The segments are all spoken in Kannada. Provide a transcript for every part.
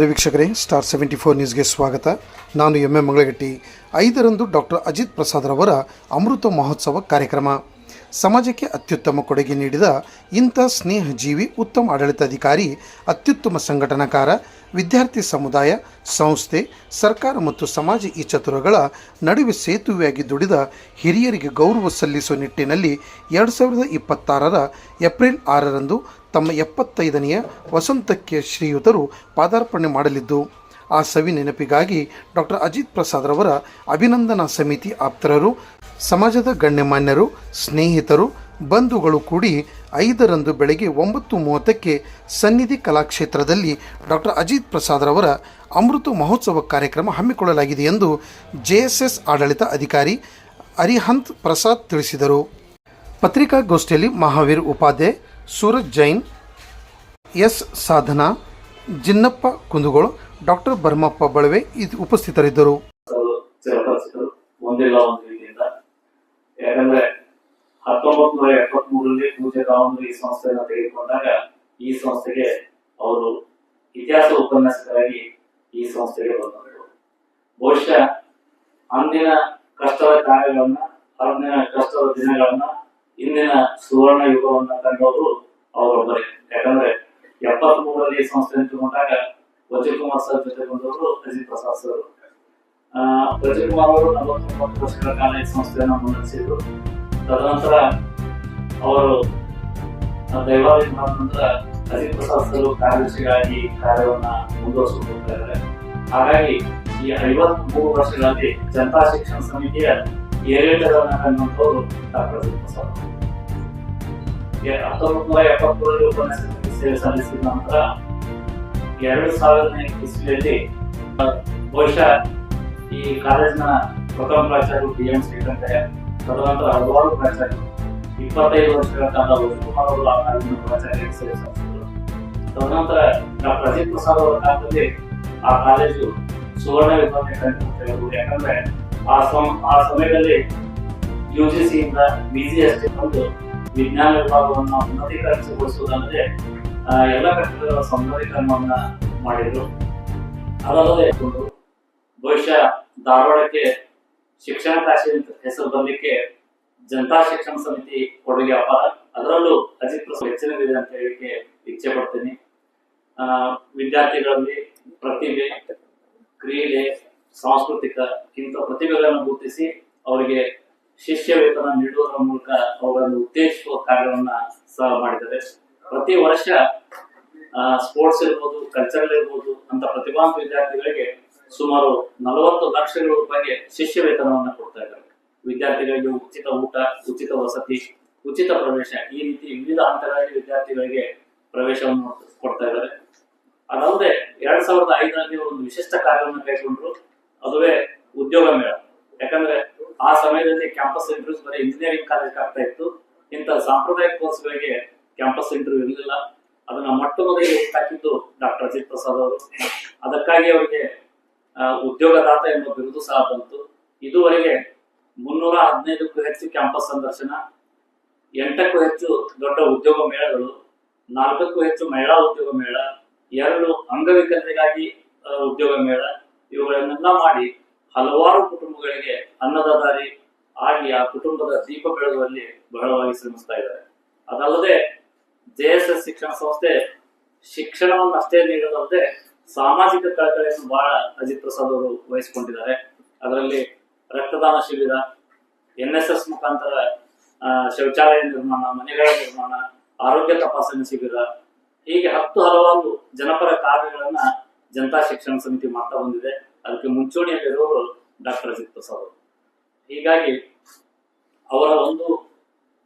ವೀಕ್ಷಕರೇ, ಸ್ಟಾರ್ 74 ನ್ಯೂಸ್ಗೆ ಸ್ವಾಗತ. ನಾನು ಎಂ ಮಂಗಳಗಟ್ಟಿ. 5ರಂದು ಡಾಕ್ಟರ್ ಅಜಿತ್ ಪ್ರಸಾದ್ ರವರ ಅಮೃತ ಮಹೋತ್ಸವ ಕಾರ್ಯಕ್ರಮ. ಸಮಾಜಕ್ಕೆ ಅತ್ಯುತ್ತಮ ಕೊಡುಗೆ ನೀಡಿದ ಇಂಥ ಸ್ನೇಹಜೀವಿ, ಉತ್ತಮ ಆಡಳಿತಾಧಿಕಾರಿ, ಅತ್ಯುತ್ತಮ ಸಂಘಟನಾಕಾರ, ವಿದ್ಯಾರ್ಥಿ ಸಮುದಾಯ, ಸಂಸ್ಥೆ, ಸರ್ಕಾರ ಮತ್ತು ಸಮಾಜ ಈ ಚತುರಗಳ ನಡುವೆ ಸೇತುವೆಯಾಗಿ ದುಡಿದ ಹಿರಿಯರಿಗೆ ಗೌರವ ಸಲ್ಲಿಸುವ ನಿಟ್ಟಿನಲ್ಲಿ 2026ರ ಏಪ್ರಿಲ್ 6ರಂದು ತಮ್ಮ 75ನೆಯ ವಸಂತಕ್ಕೆ ಶ್ರೀಯುತರು ಪಾದಾರ್ಪಣೆ ಮಾಡಲಿದ್ದು, ಆ ಸವಿ ನೆನಪಿಗಾಗಿ ಡಾಕ್ಟರ್ ಅಜಿತ್ ಪ್ರಸಾದ್ ರವರ ಅಭಿನಂದನಾ ಸಮಿತಿ ಆಪ್ತರರು, ಸಮಾಜದ ಗಣ್ಯಮಾನ್ಯರು, ಸ್ನೇಹಿತರು, ಬಂಧುಗಳು ಕೂಡಿ 5ರಂದು ಬೆಳಗ್ಗೆ 9:30ಕ್ಕೆ ಸನ್ನಿಧಿ ಕಲಾಕ್ಷೇತ್ರದಲ್ಲಿ ಡಾಕ್ಟರ್ ಅಜಿತ್ ಪ್ರಸಾದ್ ರವರ ಅಮೃತ ಮಹೋತ್ಸವ ಕಾರ್ಯಕ್ರಮ ಹಮ್ಮಿಕೊಳ್ಳಲಾಗಿದೆ ಎಂದು JSS ಆಡಳಿತ ಅಧಿಕಾರಿ ಅರಿಹಂತ್ ಪ್ರಸಾದ್ ತಿಳಿಸಿದರು. ಪತ್ರಿಕಾಗೋಷ್ಠಿಯಲ್ಲಿ ಮಹಾವೀರ್ ಉಪಾಧ್ಯಾಯ, ಸೂರಜ್ ಜೈನ್, ಎಸ್ ಸಾಧನಾ, ಜಿನ್ನಪ್ಪ ಕುಂದಗೋಳ, ಡಾಕ್ಟರ್ ಭರಮಪ್ಪ ಬಳವೆ ಉಪಸ್ಥಿತರಿದ್ದರು. ಯಾಕಂದ್ರೆ 1973ರಲ್ಲಿ ಪೂಜ್ಯ ರಾಮರು ಈ ಸಂಸ್ಥೆಯನ್ನು ತೆಗೆದುಕೊಂಡಾಗ ಈ ಸಂಸ್ಥೆಗೆ ಅವರು ಇತಿಹಾಸ ಉಪನ್ಯಾಸಕರಾಗಿ ಈ ಸಂಸ್ಥೆಗೆ ಬಂದರು. ಬಹುಶಃ ಅಂದಿನ ಕಷ್ಟದ ಕಾರ್ಯಗಳನ್ನ, ಅಂದಿನ ಕಷ್ಟದ ದಿನಗಳನ್ನ, ಇಂದಿನ ಸುವರ್ಣ ಯುಗವನ್ನ ಕಂಡವರು ಅವರೊಬ್ಬರೇ. ಯಾಕಂದ್ರೆ 73ರಲ್ಲಿ ಈ ಸಂಸ್ಥೆಯನ್ನು ತಗೊಂಡಾಗ ವಜೀರ್ ಕುಮಾರ್ ಸರ್ ಜೊತೆ ಬಂದವರು ಅಜಿತ್ ಪ್ರಸಾದ್ ಸರ್. ವಜೀರ್ ಕುಮಾರ್ ಅವರು 49 ವರ್ಷಗಳ ಕಾಲ ಈ ಸಂಸ್ಥೆಯನ್ನು ಮುನ್ನಡೆಸಿದ್ರು. ತದನಂತರ ಅವರು ದೈವಾಧೀನ ಮಾಡಿದ ನಂತರ ಅಜಿತ್ ಪ್ರಸಾದ್ ಸರ್ ಕಾರ್ಯದರ್ಶಿಗಳಾಗಿ ಕಾರ್ಯವನ್ನ ಮುಂದುವರಿಸಿಕೊಂಡು ಹೋಗ್ತಾ ಇದ್ದಾರೆ. ಹಾಗಾಗಿ ಈ 53 ವರ್ಷಗಳಲ್ಲಿ ಜನತಾ ಶಿಕ್ಷಣ ಸಮಿತಿಯ ಏರಿಳಿತಗಳನ್ನ ಕಂಡುಕೊಂಡವರು ಡಾಕ್ಟರ್ ಅಜಿತ್ ಪ್ರಸಾದ್. 1973ರಲ್ಲಿ ಉಪನ್ಯಾಸಕರಾಗಿ ಸೇವೆ ಸಲ್ಲಿಸಿದ ನಂತರ 2000ನೇ ಇಸ್ವಿಯಲ್ಲಿ ಬಹುಶಃ ಈ ಕಾಲೇಜಿನ ಪ್ರಥಮ ಪ್ರಾಚಾರ್ಯರು DM ಶ್ರೀಕಂಠಯ್ಯ, ತದನಂತರ ಹಲವಾರು ಪ್ರಾಚಾರ್ಯರು 25 ವರ್ಷಗಳ ಕಾಲ ವಜೀರ್ಕುಮಾರ್ ಅವರು ಆ ಕಾಲೇಜಿನ ಪ್ರಾಚಾರ್ಯರಾಗಿ ಸೇವೆ ಸಲ್ಲಿಸಿದರು. ತದನಂತರ ಡಾಕ್ಟರ್ ಅಜಿತ್ ಪ್ರಸಾದ್ ಅವರ ಕಾಲದಲ್ಲಿ ಆ ಕಾಲೇಜು ಸುವರ್ಣ ವಿಭಾಗ ಕಂಡುಕೊಳ್ಳಬಹುದು. ಯಾಕಂದ್ರೆ ಆ ಸಮಯದಲ್ಲಿ UGC ಇಂದ BGST ಬಂದು ವಿಜ್ಞಾನ ವಿಭಾಗವನ್ನು ಉನ್ನತೀಕರಣಗೊಳಿಸುವುದಲ್ಲದೆ ಎಲ್ಲ ಕಟ್ಟಡಗಳ ಸೌಂದರ್ಯೀಕರಣವನ್ನ ಮಾಡಿದ್ರು. ಅದಲ್ಲದೆ ಬಹುಶಃ ಧಾರವಾಡಕ್ಕೆ ಶಿಕ್ಷಣ ಕಾಶಿ ಹೆಸರು ಬರಲಿಕ್ಕೆ ಜನತಾ ಶಿಕ್ಷಣ ಸಮಿತಿ ಕೊಡುಗೆ ಅಪಾರ. ಅದರಲ್ಲೂ ಅಜಿತ್ ಪ್ರಸಾದ್ ಹೆಚ್ಚಿನದಿದೆ ಅಂತ ಹೇಳಿಕ್ಕೆ ಇಚ್ಛೆ ಪಡ್ತೀನಿ. ವಿದ್ಯಾರ್ಥಿಗಳಲ್ಲಿ ಪ್ರತಿಭೆ, ಕ್ರೀಡೆ, ಸಾಂಸ್ಕೃತಿಕ ಇಂಥ ಪ್ರತಿಭೆಗಳನ್ನು ಗುರುತಿಸಿ ಅವರಿಗೆ ಶಿಷ್ಯ ವೇತನ ನೀಡುವುದರ ಮೂಲಕ ಅವುಗಳನ್ನು ಉತ್ತೇಜಿಸುವ ಕಾರ್ಯವನ್ನ ಸಹ ಮಾಡಿದ್ದಾರೆ. ಪ್ರತಿ ವರ್ಷ ಸ್ಪೋರ್ಟ್ಸ್ ಇರ್ಬೋದು, ಕಲ್ಚರಲ್ ಇರ್ಬೋದು ಅಂತ ಪ್ರತಿಭಾವಂತ ವಿದ್ಯಾರ್ಥಿಗಳಿಗೆ ಸುಮಾರು 40 ಲಕ್ಷ ರೂಪಾಯಿಗೆ ಶಿಷ್ಯ ವೇತನವನ್ನ ಕೊಡ್ತಾ ಇದ್ದಾರೆ. ವಿದ್ಯಾರ್ಥಿಗಳಿಗೆ ಉಚಿತ ಊಟ, ಉಚಿತ ವಸತಿ, ಉಚಿತ ಪ್ರವೇಶ, ಈ ರೀತಿ ವಿವಿಧ ಹಂತಗಳಲ್ಲಿ ವಿದ್ಯಾರ್ಥಿಗಳಿಗೆ ಪ್ರವೇಶವನ್ನು ಕೊಡ್ತಾ ಇದ್ದಾರೆ. ಅದಲ್ಲದೆ 2005ರಲ್ಲಿ ಒಂದು ವಿಶಿಷ್ಟ ಕಾರ್ಯವನ್ನು ಕೈಗೊಂಡ್ರು, ಅದುವೇ ಉದ್ಯೋಗ ಮೇಳ. ಯಾಕಂದ್ರೆ ಆ ಸಮಯದಲ್ಲಿ ಕ್ಯಾಂಪಸ್ ಇಂಟರ್ವ್ಯೂಸ್ ಬರೀ ಇಂಜಿನಿಯರಿಂಗ್ ಕಾಲೇಜ್ ಆಗ್ತಾ ಇತ್ತು. ಇಂಥ ಸಾಂಪ್ರದಾಯಿಕ ಕೋರ್ಸ್ಗಳಿಗೆ ಕ್ಯಾಂಪಸ್ ಇಂಟರ್ವ್ಯೂ ಇರಲಿಲ್ಲ. ಅದನ್ನ ಮೊಟ್ಟ ಮೊದಲಿಗೆ ಹಾಕಿದ್ದು ಡಾಕ್ಟರ್ ಅಜಿತ್ ಪ್ರಸಾದ್ ಅವರು. ಅದಕ್ಕಾಗಿ ಅವರಿಗೆ ಉದ್ಯೋಗದಾತ ಎಂಬ ಬಿರುದು ಸಹ ಬಂತು. ಇದುವರೆಗೆ 315ಕ್ಕೂ ಹೆಚ್ಚು ಕ್ಯಾಂಪಸ್ ಸಂದರ್ಶನ, 8ಕ್ಕೂ ಹೆಚ್ಚು ದೊಡ್ಡ ಉದ್ಯೋಗ ಮೇಳಗಳು, 4ಕ್ಕೂ ಹೆಚ್ಚು ಮಹಿಳಾ ಉದ್ಯೋಗ ಮೇಳ, 2 ಅಂಗವಿಕಲರಿಗಾಗಿ ಉದ್ಯೋಗ ಮೇಳ, ಇವುಗಳನ್ನೆಲ್ಲ ಮಾಡಿ ಹಲವಾರು ಕುಟುಂಬಗಳಿಗೆ ಅನ್ನದಾದಾರಿ ಆಗಿ ಆ ಕುಟುಂಬದ ದೀಪ ಬೆಳಗುವಲ್ಲಿ ಬಹಳವಾಗಿ ಶ್ರಮಿಸ್ತಾ ಇದ್ದಾರೆ. ಅದಲ್ಲದೆ JSS ಶಿಕ್ಷಣ ಸಂಸ್ಥೆ ಶಿಕ್ಷಣವನ್ನು ಅಷ್ಟೇ ನೀಡೋದಲ್ಲದೆ ಸಾಮಾಜಿಕ ಕಳಕಳಿಯನ್ನು ಬಹಳ ಅಜಿತ್ ಪ್ರಸಾದ್ ಅವರು ವಹಿಸಿಕೊಂಡಿದ್ದಾರೆ. ಅದರಲ್ಲಿ ರಕ್ತದಾನ ಶಿಬಿರ, NSS ಮುಖಾಂತರ ಶೌಚಾಲಯ ನಿರ್ಮಾಣ, ಮನೆಗಳ ನಿರ್ಮಾಣ, ಆರೋಗ್ಯ ತಪಾಸಣೆ ಶಿಬಿರ, ಹೀಗೆ ಹಲವಾರು ಜನಪರ ಕಾರ್ಯಗಳನ್ನ ಜನತಾ ಶಿಕ್ಷಣ ಸಮಿತಿ ಮಾಡ್ತಾ ಬಂದಿದೆ. ಅದಕ್ಕೆ ಮುಂಚೂಣಿಯಲ್ಲಿರುವವರು ಡಾಕ್ಟರ್ ಅಜಿತ್ ಪ್ರಸಾದ್ ಅವರು. ಹೀಗಾಗಿ ಅವರ ಒಂದು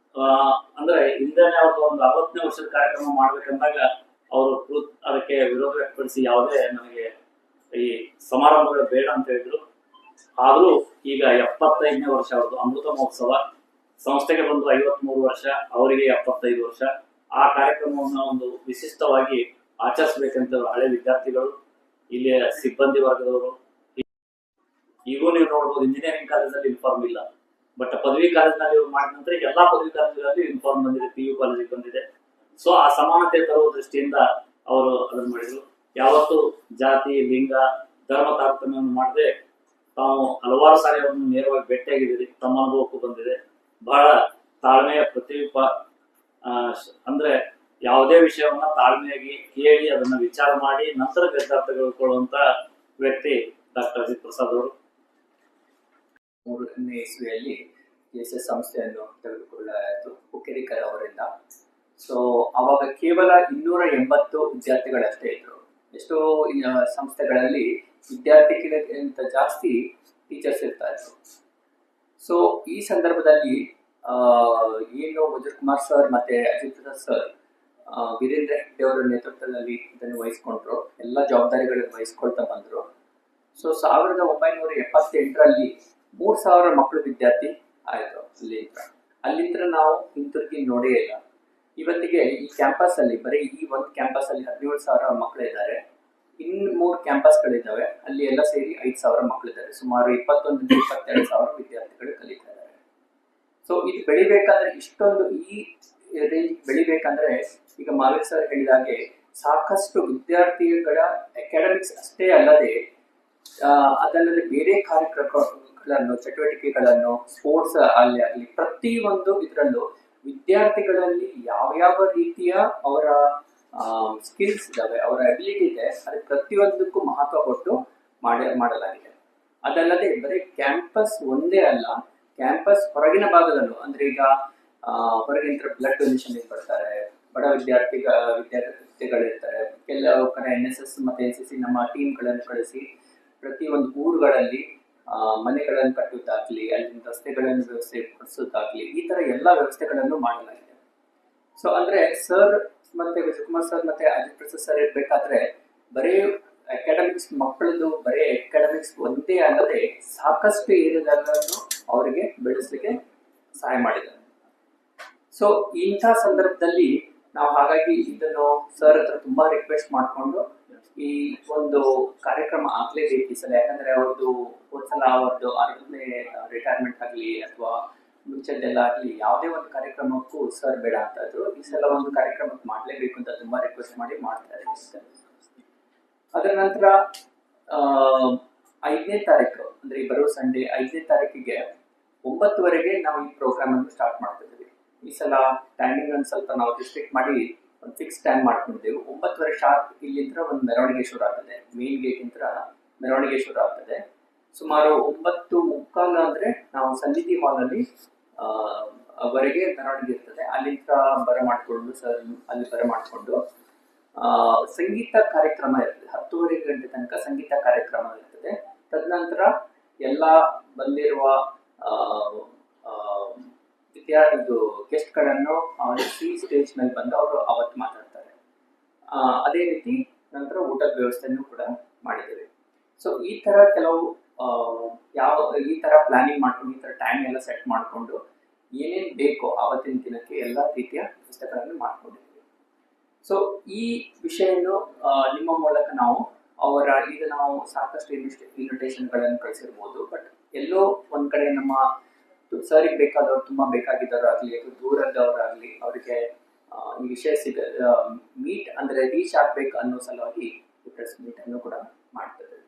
ಅಂದ್ರೆ ಹಿಂದೆನೆ ಅವ್ರದ್ದು ಒಂದು 60ನೇ ವರ್ಷದ ಕಾರ್ಯಕ್ರಮ ಮಾಡ್ಬೇಕಂದಾಗ ಅವರು ಅದಕ್ಕೆ ವಿರೋಧ ವ್ಯಕ್ತಪಡಿಸಿ ಯಾವುದೇ ನನಗೆ ಈ ಸಮಾರಂಭಗಳು ಬೇಡ ಅಂತ ಹೇಳಿದ್ರು. ಆದ್ರೂ ಈಗ 75ನೇ ವರ್ಷ ಅವ್ರದ್ದು ಅಮೃತ ಮಹೋತ್ಸವ. ಸಂಸ್ಥೆಗೆ ಬಂದು 53 ವರ್ಷ, ಅವರಿಗೆ 75 ವರ್ಷ. ಆ ಕಾರ್ಯಕ್ರಮವನ್ನು ಒಂದು ವಿಶಿಷ್ಟವಾಗಿ ಆಚರಿಸಬೇಕಂತ ಹಳೆ ವಿದ್ಯಾರ್ಥಿಗಳು, ಇಲ್ಲಿಯ ಸಿಬ್ಬಂದಿ ವರ್ಗದವರು, ಈಗೂ ನೀವು ನೋಡ್ಬೋದು ಇಂಜಿನಿಯರಿಂಗ್ ಕಾಲೇಜಲ್ಲಿ ಇನ್ಫಾರ್ಮ್ ಇಲ್ಲ, ಬಟ್ ಪದವಿ ಕಾಲೇಜಿನಲ್ಲಿ ಮಾಡಿದ ನಂತರ ಎಲ್ಲಾ ಪದವಿ ಕಾಲೇಜುಗಳಲ್ಲಿ ಇನ್ಫಾರ್ಮ್ ಬಂದಿದೆ, PU ಕಾಲೇಜಿಗೆ ಬಂದಿದೆ. ಸೊ ಆ ಸಮಾನತೆ ತರುವ ದೃಷ್ಟಿಯಿಂದ ಅವರು ಅದನ್ನು ಮಾಡಿದ್ರು. ಯಾವತ್ತು ಜಾತಿ, ಲಿಂಗ, ಧರ್ಮ ತಾರತಮ್ಯವನ್ನು ಮಾಡದೆ ತಾವು ಹಲವಾರು ಸಾರಿ ಅವರನ್ನು ನೇರವಾಗಿ ಭೇಟಿಯಾಗಿದ್ದೀರಿ. ತಮ್ಮ ಅನುಭವಕ್ಕೂ ಬಂದಿದೆ. ಬಹಳ ತಾಳ್ಮೆಯ ಪ್ರತಿರೂಪ. ಅಂದ್ರೆ ಯಾವುದೇ ವಿಷಯವನ್ನ ತಾಳ್ಮೆಯಾಗಿ ಕೇಳಿ ಅದನ್ನ ವಿಚಾರ ಮಾಡಿ ನಂತರ ನಿರ್ಧಾರ ತೆಗೆದುಕೊಳ್ಳುವಂತ ವ್ಯಕ್ತಿ ಡಾಕ್ಟರ್ ಅಜಿತ್ ಪ್ರಸಾದ್ ಅವರು. 3ನೇ ಇಸ್ವಿಯಲ್ಲಿ ಎಸ್ ಸಂಸ್ಥೆಯನ್ನು ತೆಗೆದುಕೊಳ್ಳಲಾಯಿತು ಹುಕ್ಕೇರಿಕರ್ ಅವರಿಂದ. ಸೊ ಅವಾಗ ಕೇವಲ 280 ವಿದ್ಯಾರ್ಥಿಗಳಷ್ಟೇ ಇದ್ರು. ಎಷ್ಟೋ ಸಂಸ್ಥೆಗಳಲ್ಲಿ ವಿದ್ಯಾರ್ಥಿಗಳಿಗಿಂತ ಜಾಸ್ತಿ ಟೀಚರ್ಸ್ ಇರ್ತಾ ಇದ್ರು. ಸೊ ಈ ಸಂದರ್ಭದಲ್ಲಿ ಏನು ವಜ್ರ ಕುಮಾರ್ ಸರ್ ಮತ್ತೆ ಅಜಿತ್ ಪ್ರಸಾದ್ ಸರ್ ವೀರೇಂದ್ರ ಹೆಗ್ಡೆ ಅವರ ನೇತೃತ್ವದಲ್ಲಿ ಇದನ್ನು ವಹಿಸ್ಕೊಂಡ್ರು. ಎಲ್ಲ ಜವಾಬ್ದಾರಿಗಳನ್ನು ವಹಿಸ್ಕೊಳ್ತಾ ಬಂದ್ರು. ಸೊ 1978ರಲ್ಲಿ 3000 ಮಕ್ಕಳು ವಿದ್ಯಾರ್ಥಿ ಆಯ್ತು. ಅಲ್ಲಿಂದ ನಾವು ಹಿಂತಿರುಗಿ ನೋಡೇ ಇಲ್ಲ. ಇವತ್ತಿಗೆ ಈ ಕ್ಯಾಂಪಸ್ ಅಲ್ಲಿ ಬರೀ ಈ ಒಂದು ಕ್ಯಾಂಪಸ್ ಅಲ್ಲಿ 17,000 ಮಕ್ಕಳು ಇದ್ದಾರೆ. ಇನ್ನು 3 ಕ್ಯಾಂಪಸ್ಗಳಿದ್ದಾವೆ. ಅಲ್ಲಿ ಎಲ್ಲ ಸೇರಿ 5,000 ಮಕ್ಕಳಿದ್ದಾರೆ. ಸುಮಾರು 21-22,000 ವಿದ್ಯಾರ್ಥಿಗಳು ಕಲಿತಾ ಇದ್ದಾರೆ. ಸೊ ಇದು ಬೆಳಿಬೇಕಂದ್ರೆ ಇಷ್ಟೊಂದು ಈ ರೇಂಜ್ ಬೆಳಿಬೇಕಂದ್ರೆ ಈಗ ಮಾಲಿಕ್ ಸರ್ ಹೇಳಿದಾಗೆ ಸಾಕಷ್ಟು ವಿದ್ಯಾರ್ಥಿಗಳ ಅಕಾಡೆಮಿಕ್ಸ್ ಅಷ್ಟೇ ಅಲ್ಲದೆ ಅದಲ್ಲದೆ ಬೇರೆ ಕಾರ್ಯಕ್ರಮಗಳನ್ನು, ಚಟುವಟಿಕೆಗಳನ್ನು, ಸ್ಪೋರ್ಟ್ಸ್ ಅಲ್ಲಿ ಆಗಲಿ ಪ್ರತಿಯೊಂದು ಇದರಲ್ಲೂ ವಿದ್ಯಾರ್ಥಿಗಳಲ್ಲಿ ಯಾವ ರೀತಿಯ ಅವರ ಸ್ಕಿಲ್ಸ್ ಇದಾವೆ, ಅವರ ಅಬಿಲಿಟಿ ಇದೆ, ಅದಕ್ಕೆ ಪ್ರತಿಯೊಂದಕ್ಕೂ ಮಹತ್ವ ಕೊಟ್ಟು ಮಾಡಲಾಗಿದೆ. ಅದಲ್ಲದೆ ಬರೀ ಕ್ಯಾಂಪಸ್ ಒಂದೇ ಅಲ್ಲ, ಕ್ಯಾಂಪಸ್ ಹೊರಗಿನ ಭಾಗದಲ್ಲೂ ಅಂದ್ರೆ ಈಗ ಹೊರಗಿನ ಬ್ಲಡ್ ಡೊನೇಷನ್ ಬರ್ತಾರೆ, ಬಡ ವಿದ್ಯಾರ್ಥಿಗಳಿರ್ತಾರೆ. ಕೆಲವು ಕಡೆ NSS ಮತ್ತೆ NCC ನಮ್ಮ ಟೀಮ್ಗಳನ್ನು ಕಳಿಸಿ ಪ್ರತಿಯೊಂದು ಊರುಗಳಲ್ಲಿ ಮನೆಗಳನ್ನು ಕಟ್ಟುವುದಾಗ್ಲಿ, ಅಲ್ಲಿನ ರಸ್ತೆಗಳನ್ನು ವ್ಯವಸ್ಥೆ ಪಡಿಸೋದಾಗ್ಲಿ, ಈ ತರ ಎಲ್ಲ ವ್ಯವಸ್ಥೆಗಳನ್ನು ಮಾಡಲಾಗಿದೆ. ಸೊ ಅಂದ್ರೆ ಸರ್ ಮತ್ತೆ ವಿಜಯಕುಮಾರ್ ಸರ್ ಮತ್ತೆ ಅಜಿತ್ ಪ್ರಸಾದ್ ಸರ್ ಇರ್ಬೇಕಾದ್ರೆ ಬರೀ ಅಕಾಡೆಮಿಕ್ಸ್ ಮಕ್ಕಳದು ಬರೀ ಅಕಾಡೆಮಿಕ್ಸ್ ಒಂದೇ ಅಲ್ಲದೆ ಸಾಕಷ್ಟು ಏರಿಯಾಗಳನ್ನು ಅವರಿಗೆ ಬೆಳೆಸಲಿಕ್ಕೆ ಸಹಾಯ ಮಾಡಿದ್ದಾರೆ. ಸೊ ಇಂಥ ಸಂದರ್ಭದಲ್ಲಿ ನಾವು ಹಾಗಾಗಿ ಇದನ್ನು ಸರ್ ಹತ್ರ ತುಂಬಾ ರಿಕ್ವೆಸ್ಟ್ ಮಾಡಿಕೊಂಡು ಈ ಒಂದು ಕಾರ್ಯಕ್ರಮ ಆಗ್ಲೇಬೇಕು ಈ ಸಲ. ಯಾಕಂದ್ರೆ ಅವ್ರದ್ದು ಹೋದ್ಸಲ ಅವ್ರದ್ದು 6ನೇ ರಿಟೈರ್ಮೆಂಟ್ ಆಗಲಿ ಅಥವಾ ಮುಂಚೆದೆಲ್ಲ ಆಗಲಿ ಯಾವುದೇ ಒಂದು ಕಾರ್ಯಕ್ರಮಕ್ಕೂ ಸರ್ ಬೇಡ ಅಂತ ಇದ್ರು. ಈ ಸಲ ಒಂದು ಕಾರ್ಯಕ್ರಮಕ್ಕೆ ಮಾಡ್ಲೇಬೇಕು ಅಂತ ತುಂಬಾ ರಿಕ್ವೆಸ್ಟ್ ಮಾಡಿ ಮಾಡ್ತಾರೆ. ಅದರ ನಂತರ 5ನೇ ತಾರೀಕು ಅಂದ್ರೆ ಈ ಬರೋ ಸಂಡೇ 5ನೇ ತಾರೀಕಿಗೆ 9:00ವರೆಗೆ ನಾವು ಈ ಪ್ರೋಗ್ರಾಮ್ ಅನ್ನು ಸ್ಟಾರ್ಟ್ ಮಾಡ್ತಿದ್ದೀವಿ. ಈ ಸಲ ಟೈಮಿಂಗ್ ಒಂದು ಸ್ವಲ್ಪ ನಾವು ರಿಸ್ಟ್ರಿಕ್ಟ್ ಮಾಡಿ ಒಂದು ಫಿಕ್ಸ್ ಟೈಮ್ ಮಾಡ್ಕೊಂಡಿದ್ದೆವು. 9:00 ಶಾರ್ಪ್ ಇಲ್ಲಿಂದ ಒಂದು ಮೆರವಣಿಗೆ ಶುರು ಆಗ್ತದೆ. ಮೇನ್ ಗೇಟ್ ಇಂದ ಮೆರವಣಿಗೆ ಶುರು ಆಗ್ತದೆ. ಸುಮಾರು 9:45 ಅಂದ್ರೆ ನಾವು ಸನ್ನಿಧಿ ಹಾಲ್ ಅಲ್ಲಿ ವರೆಗೆ ಮೆರವಣಿಗೆ ಇರ್ತದೆ. ಅಲ್ಲಿಂದ ಬರಮಾಡಿಕೊಂಡು ಸರ್ ಅಲ್ಲಿ ಬರಮಾಡಿಕೊಂಡು ಸಂಗೀತ ಕಾರ್ಯಕ್ರಮ ಇರ್ತದೆ. 10:30 ಗಂಟೆ ತನಕ ಸಂಗೀತ ಕಾರ್ಯಕ್ರಮ ಇರ್ತದೆ. ತದನಂತರ ಎಲ್ಲ ಬಂದಿರುವ ವಿದ್ಯಾರ್ಥಿಗಳು ಗೆಸ್ಟ್ಗಳನ್ನು ಆರಿಸಿ ಸ್ಟೇಜ್ ಮೇಲೆ ಬಂದು ಅವರು ಅವತ್ತು ಮಾತಾಡ್ತಾರೆ. ಅದೇ ರೀತಿ ನಂತರ ಊಟದ ವ್ಯವಸ್ಥೆಯನ್ನು ಕೂಡ ಮಾಡಿದ್ದೇವೆ. ಸೊ ಈ ತರ ಕೆಲವು ಈ ತರ ಪ್ಲಾನಿಂಗ್ ಮಾಡ್ಕೊಂಡು ಈ ತರ ಟೈಮ್ ಎಲ್ಲ ಸೆಟ್ ಮಾಡಿಕೊಂಡು ಏನೇನು ಬೇಕೋ ಆವತ್ತಿನ ದಿನಕ್ಕೆ ಎಲ್ಲ ರೀತಿಯ ವ್ಯವಸ್ಥೆಗಳನ್ನು ಮಾಡ್ಕೊಂಡಿದ್ದೀವಿ. ಸೊ ಈ ವಿಷಯವನ್ನು ನಿಮ್ಮ ಮೂಲಕ ನಾವು ಈಗ ನಾವು ಸಾಕಷ್ಟು ಇನ್ವಿಟೇಷನ್ಗಳನ್ನು ಕಳಿಸಿರ್ಬೋದು. ಬಟ್ ಎಲ್ಲೋ ಒಂದ್ ಕಡೆ ನಮ್ಮ ಸರಿಗೆ ಬೇಕಾದವ್ರು ತುಂಬಾ ಬೇಕಾಗಿದ್ದವ್ರು ಆಗ್ಲಿ ಅಥವಾ ದೂರದವರಾಗ್ಲಿ ಅವರಿಗೆ ಈ ವಿಷಯ ಮೀಟ್ ಅಂದ್ರೆ ರೀಚ್ ಆಗ್ಬೇಕು ಅನ್ನೋ ಸಲುವಾಗಿ ಪ್ರೆಸ್ ಮೀಟ್ ಅನ್ನು ಕೂಡ ಮಾಡ್ತದೆ.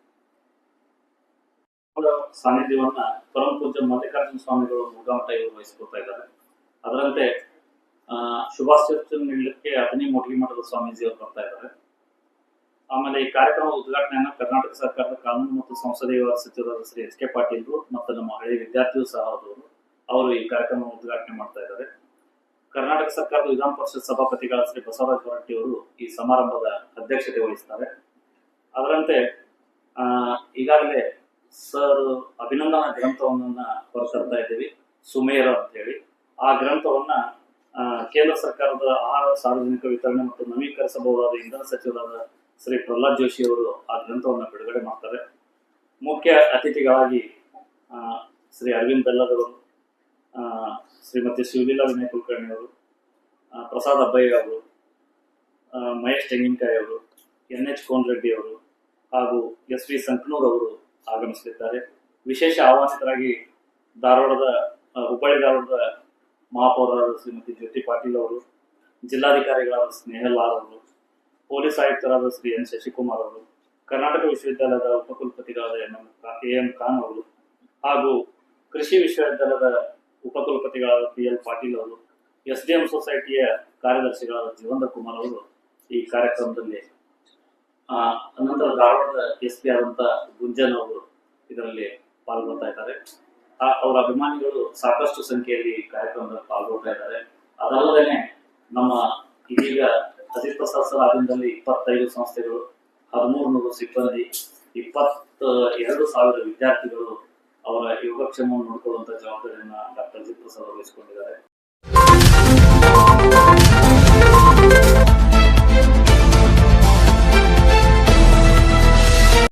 ಸಾನ್ನಿಧ್ಯವನ್ನ ಪರಮ ಪೂಜ್ಯ ಮಲ್ಲಿಕಾರ್ಜುನ ಸ್ವಾಮಿಗಳು ಮುರುಘಾಮಠ ಇವರು ವಹಿಸ್ಕೊಳ್ತಾ ಇದ್ದಾರೆ. ಅದರಂತೆ ಶುಭಾಶಯ ನೀಡಲಿಕ್ಕೆ ಅಥಣಿ ಮೊಟಗಿ ಮಠದ ಸ್ವಾಮೀಜಿ ಅವರು ಬರ್ತಾ ಇದ್ದಾರೆ. ಆಮೇಲೆ ಈ ಕಾರ್ಯಕ್ರಮದ ಉದ್ಘಾಟನೆಯನ್ನು ಕರ್ನಾಟಕ ಸರ್ಕಾರದ ಕಾನೂನು ಮತ್ತು ಸಂಸದೀಯ ವ್ಯವಹಾರ ಸಚಿವರಾದ ಶ್ರೀ HK ಪಾಟೀಲ್ ಮತ್ತು ನಮ್ಮ ಹಳೆಯ ವಿದ್ಯಾರ್ಥಿಯೂ ಸಹ ಅವರು ಈ ಕಾರ್ಯಕ್ರಮ ಉದ್ಘಾಟನೆ ಮಾಡ್ತಾ ಇದ್ದಾರೆ. ಕರ್ನಾಟಕ ಸರ್ಕಾರದ ವಿಧಾನ ಪರಿಷತ್ ಸಭಾಪತಿಗಳಾದ ಶ್ರೀ ಬಸವರಾಜ ಹೊರಟ್ಟಿ ಅವರು ಈ ಸಮಾರಂಭದ ಅಧ್ಯಕ್ಷತೆ ವಹಿಸ್ತಾರೆ. ಅದರಂತೆ ಈಗಾಗಲೇ ಸರ್ ಅಭಿನಂದನಾ ಗ್ರಂಥವನ್ನ ಹೊರತರ್ತಾ ಇದ್ದೀವಿ, ಸುಮೇರ ಅಂತ ಹೇಳಿ. ಆ ಗ್ರಂಥವನ್ನ ಕೇಂದ್ರ ಸರ್ಕಾರದ ಆಹಾರ, ಸಾರ್ವಜನಿಕ ವಿತರಣೆ ಮತ್ತು ನವೀಕರಿಸಬಹುದಾದ ಇಂಧನ ಸಚಿವರಾದ ಶ್ರೀ ಪ್ರಹ್ಲಾದ್ ಜೋಶಿ ಅವರು ಆ ಗ್ರಂಥವನ್ನು ಬಿಡುಗಡೆ ಮಾಡ್ತಾರೆ. ಮುಖ್ಯ ಅತಿಥಿಗಳಾಗಿ ಶ್ರೀ ಅರವಿಂದ್ ಬೆಲ್ಲದವರು, ಶ್ರೀಮತಿ ಶಿವಲೀಲಾ ವಿನಯ್ ಕುಲಕರ್ಣಿ ಅವರು, ಪ್ರಸಾದ್ ಅಬ್ಬಯ್ಯ ಅವರು, ಮಹೇಶ್ ತೆಂಗಿನಕಾಯಿ ಅವರು, NH ಕೋನರೆಡ್ಡಿ ಅವರು ಹಾಗೂ SV ಸಂಕನೂರ್ ಅವರು ಆಗಮಿಸಲಿದ್ದಾರೆ. ವಿಶೇಷ ಆಹ್ವಾನಿತರಾಗಿ ಹುಬ್ಬಳ್ಳಿ ಧಾರವಾಡದ ಮಹಾಪೌರರಾದ ಶ್ರೀಮತಿ ಜ್ಯೋತಿ ಪಾಟೀಲ್ ಅವರು, ಜಿಲ್ಲಾಧಿಕಾರಿಗಳಾದ ಸ್ನೇಹಲ್ ಆರ್ ಅವರು, ಪೊಲೀಸ್ ಆಯುಕ್ತರಾದ ಶ್ರೀ ಎನ್ ಶಶಿಕುಮಾರ್ ಅವರು, ಕರ್ನಾಟಕ ವಿಶ್ವವಿದ್ಯಾಲಯದ ಉಪಕುಲಪತಿಗಳಾದ ಎಂ ಖಾನ್ ಅವರು ಹಾಗೂ ಕೃಷಿ ವಿಶ್ವವಿದ್ಯಾಲಯದ ಉಪಕುಲಪತಿಗಳಾದ PL ಪಾಟೀಲ್ ಅವರು, SDM ಸೊಸೈಟಿಯ ಕಾರ್ಯದರ್ಶಿಗಳಾದ ಜೀವಂದ್ರ ಕುಮಾರ್ ಅವರು ಈ ಕಾರ್ಯಕ್ರಮದಲ್ಲಿ, ಅನಂತರ ಧಾರವಾಡದ SP ಆದಂತ ಗುಂಜನ್ ಅವರು ಇದರಲ್ಲಿ ಪಾಲ್ಗೊಳ್ತಾ ಇದ್ದಾರೆ. ಅವರ ಅಭಿಮಾನಿಗಳು ಸಾಕಷ್ಟು ಸಂಖ್ಯೆಯಲ್ಲಿ ಈ ಕಾರ್ಯಕ್ರಮದಲ್ಲಿ ಪಾಲ್ಗೊಳ್ತಾ ಇದ್ದಾರೆ. ಅದಲ್ಲದೆ ನಮ್ಮ ಇದೀಗ ಅಜಿತ್ ಪ್ರಸಾದ್ ಸರ್ ಆಧೀನದಲ್ಲಿ 25 ಸಂಸ್ಥೆಗಳು, 1300 ಸಿಬ್ಬಂದಿ, 22,000 ವಿದ್ಯಾರ್ಥಿಗಳು ಅವರ ಯೋಗಕ್ಷೇಮವನ್ನು ನೋಡಿಕೊಳ್ಳುವಂತ ಜವಾಬ್ದಾರಿಯನ್ನ ಡಾಕ್ಟರ್ ಅಜಿತ್ ಪ್ರಸಾದ್ ವಹಿಸಿಕೊಂಡಿದ್ದಾರೆ.